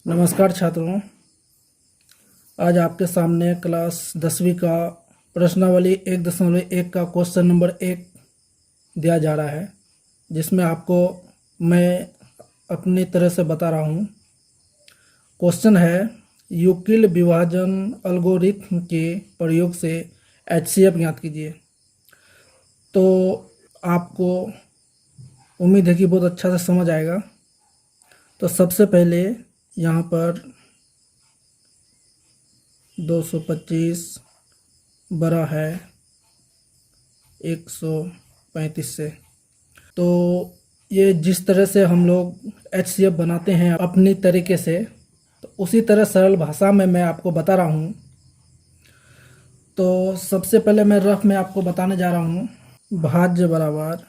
नमस्कार छात्रों। आज आपके सामने क्लास 10वीं का प्रश्नावली 1.1 का क्वेश्चन नंबर 1 दिया जा रहा है, जिसमें आपको मैं अपनी तरह से बता रहा हूँ। क्वेश्चन है, यूक्लिड विभाजन एल्गोरिथ्म के प्रयोग से एचसीएफ ज्ञात कीजिए। तो आपको उम्मीद है कि बहुत अच्छा से समझ आएगा। तो सबसे पहले यहाँ पर 225 बड़ा है 135 से। तो ये जिस तरह से हम लोग एचसीएफ बनाते हैं अपनी तरीके से, तो उसी तरह सरल भाषा में मैं आपको बता रहा हूँ। तो सबसे पहले मैं रफ में आपको बताने जा रहा हूँ। भाज्य बराबर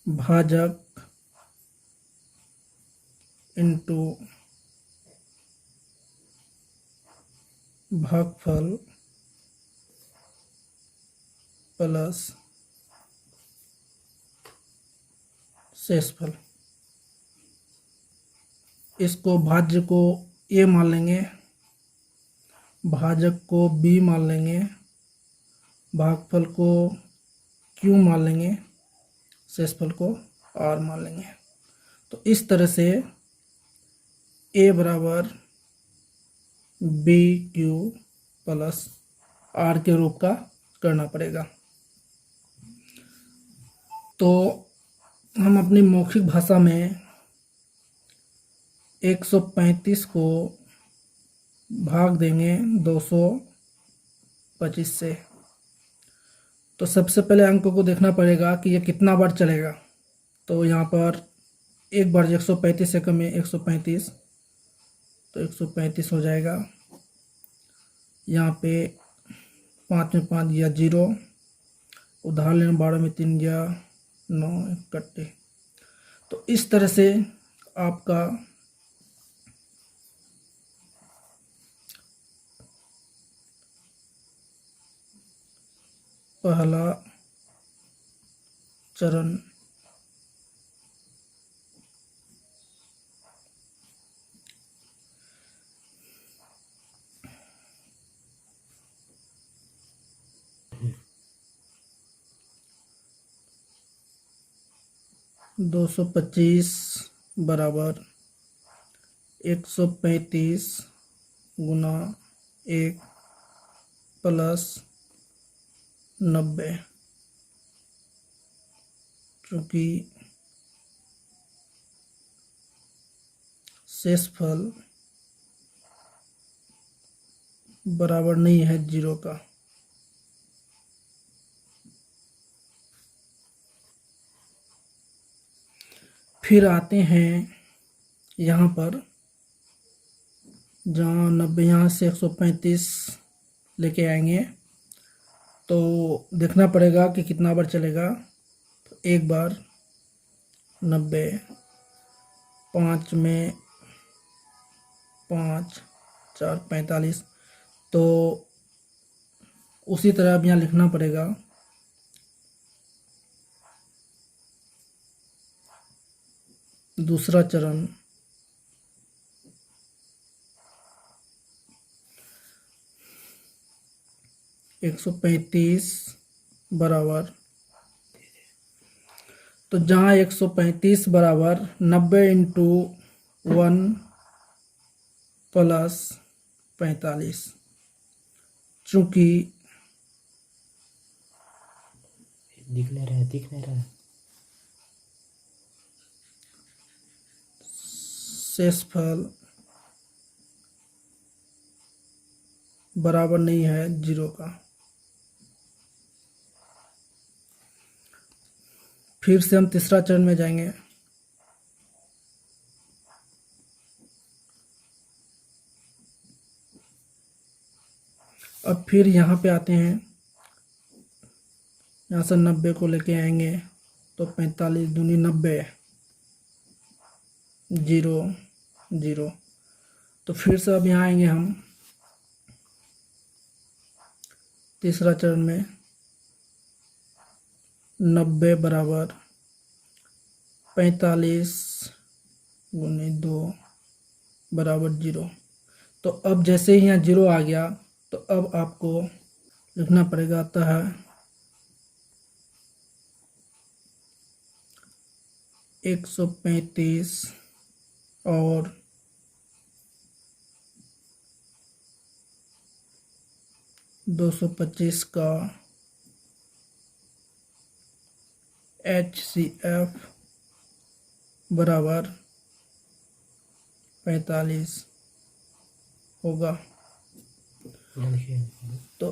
भाजक इंटू भागफल प्लस शेषफल। इसको भाज्य को ए मान लेंगे, भाजक को बी मान लेंगे, भागफल को क्यू मान लेंगे, शेषफल को आर मान लेंगे। तो इस तरह से ए बराबर बी क्यू प्लस आर के रूप का करना पड़ेगा। तो हम अपनी मौखिक भाषा में 135 को भाग देंगे 225 से। तो सबसे पहले अंक को देखना पड़ेगा कि ये कितना बार चलेगा। तो यहाँ पर एक बार 135 से कम है 135, तो 135 हो जाएगा। यहाँ पे 5 में 5 गया 0, उधार लेना 12 में 3 गया 9 इकट्ठे। तो इस तरह से आपका पहला चरण (225) बराबर 135 गुना 1 प्लस 90, चूँकि शेषफल बराबर नहीं है 0 का। फिर आते हैं यहाँ पर, जहाँ 90 यहाँ से 135 लेके आएंगे, तो देखना पड़ेगा कि कितना बार चलेगा। तो एक बार 90, 5 में 5 4 45। तो उसी तरह अब यहाँ लिखना पड़ेगा दूसरा चरण 135 बराबर, तो जहाँ 135 बराबर 90 इंटू 1 प्लस 45, चूँकि दिख नहीं रहा शेषफल बराबर नहीं है 0 का। फिर से हम तीसरा चरण में जाएंगे। अब फिर यहाँ पे आते हैं, यहाँ से 90 को लेके आएंगे, तो 45 दूनी 90, 0 0। तो फिर से अब यहाँ आएंगे हम तीसरा चरण में, 90 बराबर 45 गुने 2 बराबर 0। तो अब जैसे ही यहाँ 0 आ गया तो अब आपको लिखना पड़ेगा, अतः 135 और 225 का HCF बराबर 45 होगा। देखिए तो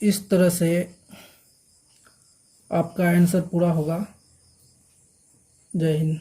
इस तरह से आपका आंसर पूरा होगा। जय हिंद।